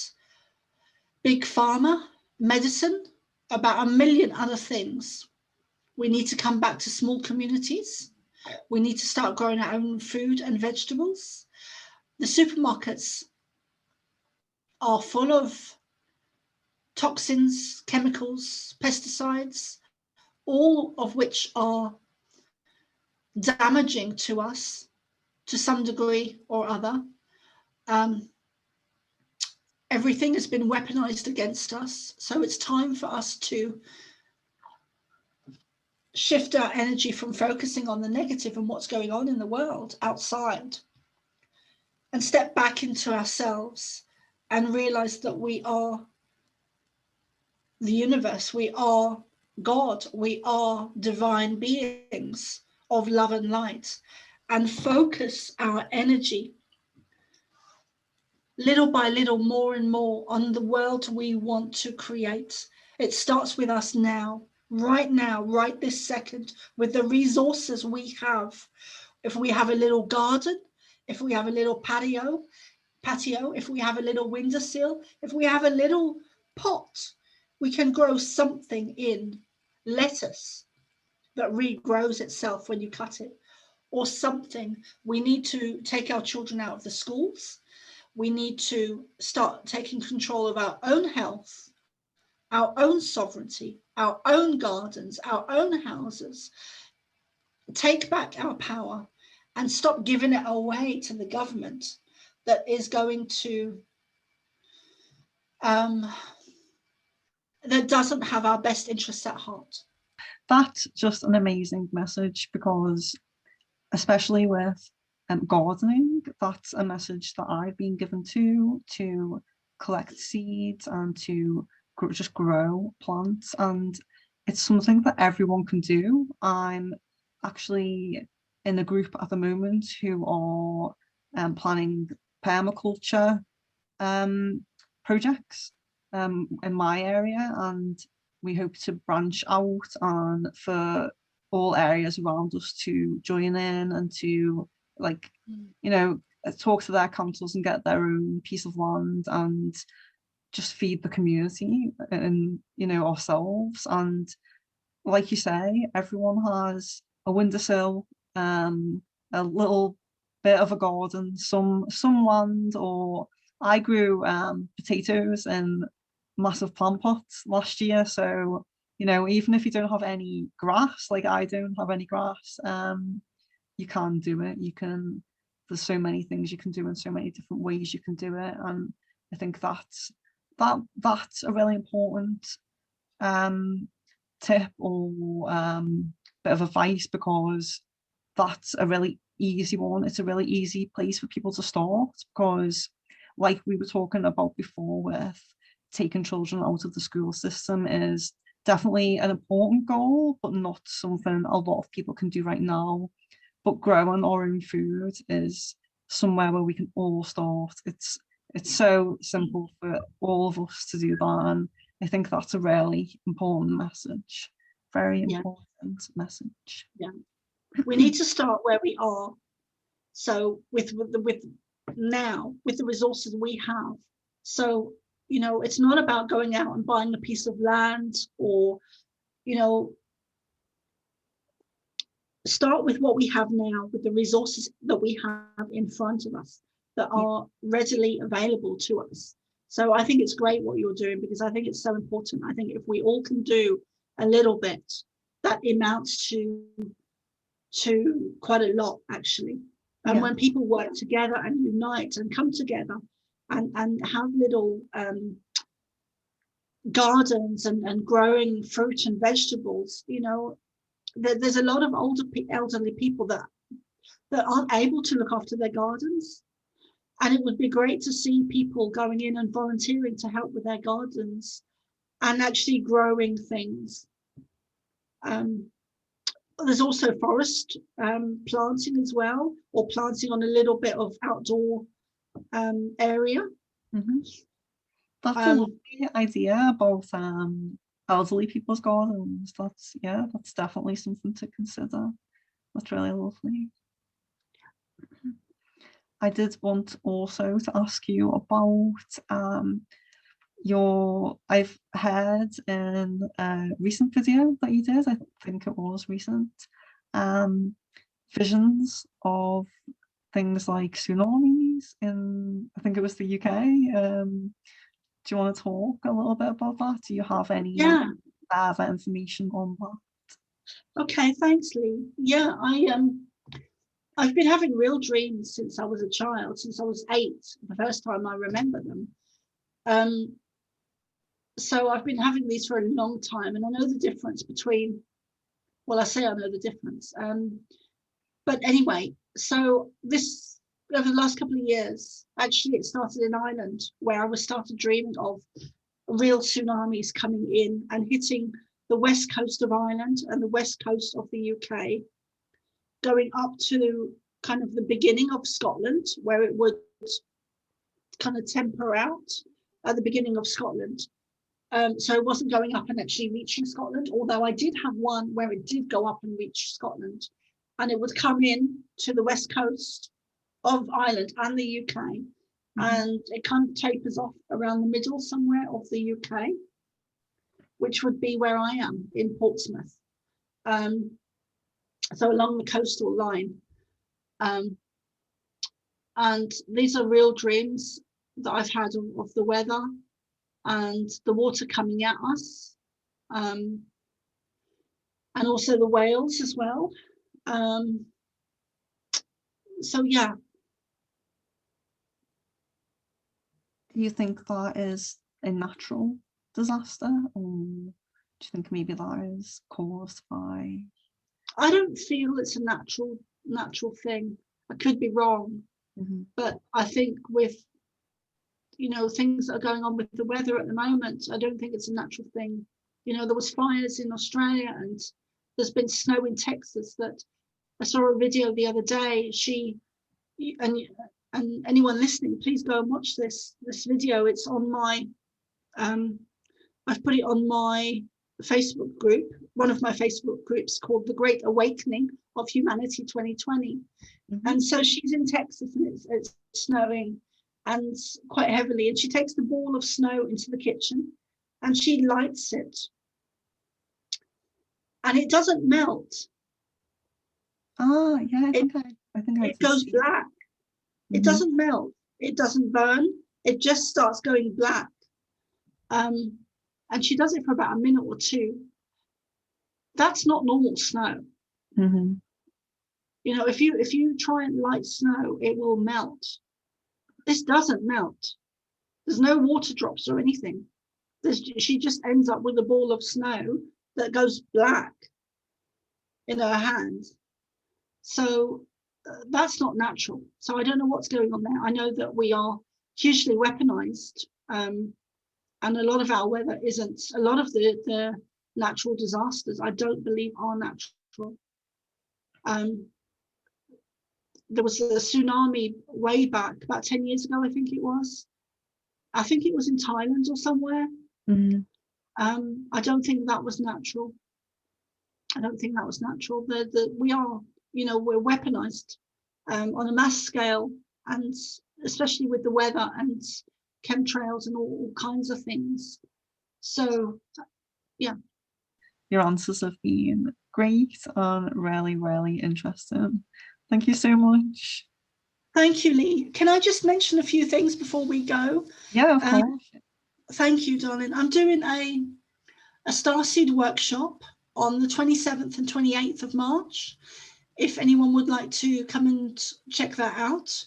big pharma, medicine, about a million other things. We need to come back to small communities. We need to start growing our own food and vegetables. The supermarkets are full of toxins, chemicals, pesticides, all of which are damaging to us to some degree or other. Everything has been weaponized against us. So it's time for us to shift our energy from focusing on the negative and what's going on in the world outside and step back into ourselves and realize that we are the universe, we are God, we are divine beings of love and light, and focus our energy little by little, more and more on the world we want to create. It starts with us now, right this second, with the resources we have. If we have a little garden, if we have a little patio, if we have a little windowsill, if we have a little pot, we can grow something in lettuce that regrows itself when you cut it, or something. We need to take our children out of the schools. We need to start taking control of our own health, our own sovereignty, our own gardens, our own houses, take back our power and stop giving it away to the government that is going to, that doesn't have our best interests at heart. That's just an amazing message, because especially with gardening, that's a message that I've been given to collect seeds and to just grow plants, and it's something that everyone can do. I'm actually in a group at the moment who are planning permaculture projects in my area, and we hope to branch out and for all areas around us to join in and to, like, you know, talk to their councils and get their own piece of land and just feed the community and, you know, ourselves. And like you say, everyone has a windowsill, a little bit of a garden, some land, or I grew potatoes in massive plant pots last year. So, you know, even if you don't have any grass, like I don't have any grass, you can do it. You can, there's so many things you can do in so many different ways you can do it. And I think that's a really important tip or bit of advice, because that's a really easy one. It's a really easy place for people to start, because like we were talking about before with taking children out of the school system is definitely an important goal, but not something a lot of people can do right now. But growing our own food is somewhere where we can all start. It's so simple for all of us to do that, and I think that's a really important message. Very important message. Yeah, we need to start where we are. So with now with the resources we have. So, you know, it's not about going out and buying a piece of land, or, you know, start with what we have now, with the resources that we have in front of us that are readily available to us. So I think it's great what you're doing, because I think it's so important. I think if we all can do a little bit, that amounts to quite a lot, actually. And when people work together and unite and come together and have little gardens and growing fruit and vegetables, you know, there's a lot of elderly people that aren't able to look after their gardens. And it would be great to see people going in and volunteering to help with their gardens and actually growing things. There's also forest planting as well, or planting on a little bit of outdoor area. That's a lovely idea about elderly people's gardens. That's definitely something to consider. That's really lovely. I did want also to ask you about I've heard in a recent video that you did, I think it was recent, visions of things like tsunamis in, I think it was the UK. Do you want to talk a little bit about that? Do you have any further information on that? Okay, thanks, Lee. Yeah, I've been having real dreams since I was a child, since I was 8, the first time I remember them. So I've been having these for a long time, and I know the difference between, well, I say I know the difference. But anyway, so this, over the last couple of years, actually it started in Ireland, where I started dreaming of real tsunamis coming in and hitting the west coast of Ireland and the west coast of the UK, going up to kind of the beginning of Scotland, where it would kind of temper out at the beginning of Scotland. So it wasn't going up and actually reaching Scotland, although I did have one where it did go up and reach Scotland, and it would come in to the west coast of Ireland and the UK, and it kind of tapers off around the middle somewhere of the UK, which would be where I am in Portsmouth. So along the coastal line. And these are real dreams that I've had of the weather and the water coming at us, and also the whales as well. So yeah. Do you think that is a natural disaster, or do you think maybe that is caused by? I don't feel it's a natural thing. I could be wrong, but I think with, you know, things that are going on with the weather at the moment, I don't think it's a natural thing. You know, there was fires in Australia, and there's been snow in Texas. That I saw a video the other day. and anyone listening, please go and watch this video. It's on my I've put it on my Facebook group, one of my Facebook groups called The Great Awakening of Humanity 2020. And so she's in Texas, and it's snowing and quite heavily, and she takes the ball of snow into the kitchen and she lights it, and it doesn't melt. Oh yeah, I think it goes black. It doesn't melt, it doesn't burn, it just starts going black. And she does it for about a minute or two. That's not normal snow. You know, if you try and light snow, it will melt. This doesn't melt. There's no water drops or anything. She just ends up with a ball of snow that goes black in her hand. So that's not natural. So I don't know what's going on there. I know that we are hugely weaponized, and a lot of our weather isn't. A lot of the natural disasters, I don't believe, are natural. There was a tsunami way back, about 10 years ago, I think it was. I think it was in Thailand or somewhere. I don't think that was natural. I don't think that was natural. We are, you know, we're weaponized on a mass scale, and especially with the weather and chemtrails and all kinds of things. So, yeah. Your answers have been great and really, really interesting. Thank you so much. Thank you, Lee. Can I just mention a few things before we go? Yeah, of course. Thank you, darling. I'm doing a Starseed workshop on the 27th and 28th of March. If anyone would like to come and check that out.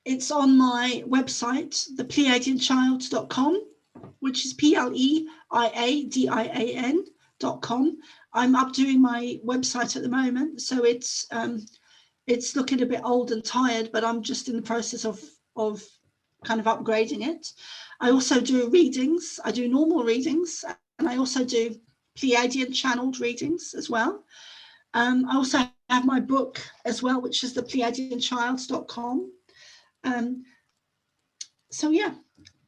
It's on my website, thepleiadianchild.com, which is PLEIADIAN.com. I'm updoing my website at the moment, so it's looking a bit old and tired, but I'm just in the process of kind of upgrading it. I also do readings. I do normal readings, and I also do Pleiadian channeled readings as well. I also have my book as well, which is thepleiadianchild.com. So yeah,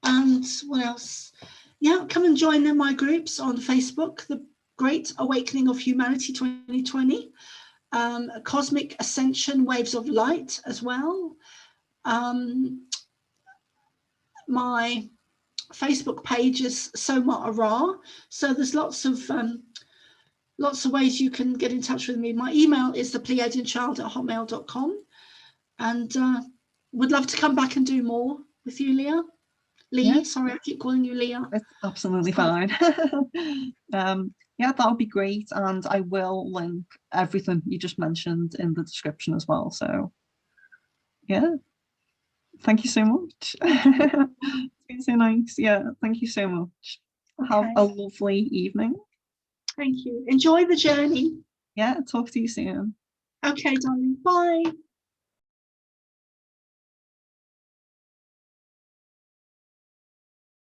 and what else? Yeah, come and join in my groups on Facebook, The Great Awakening of Humanity 2020, Cosmic Ascension, Waves of Light as well. My Facebook page is Soma ARah. So there's lots of ways you can get in touch with me. My email is thepleiadianchild@hotmail.com, and would love to come back and do more with you, Leah. Lee, yeah. Sorry, I keep calling you Leah. It's absolutely fine. Yeah, that would be great, and I will link everything you just mentioned in the description as well. So, yeah, thank you so much. It's been so nice. Yeah, thank you so much. Okay. Have a lovely evening. Thank you. Enjoy the journey. Yeah, talk to you soon. Okay, darling. Bye.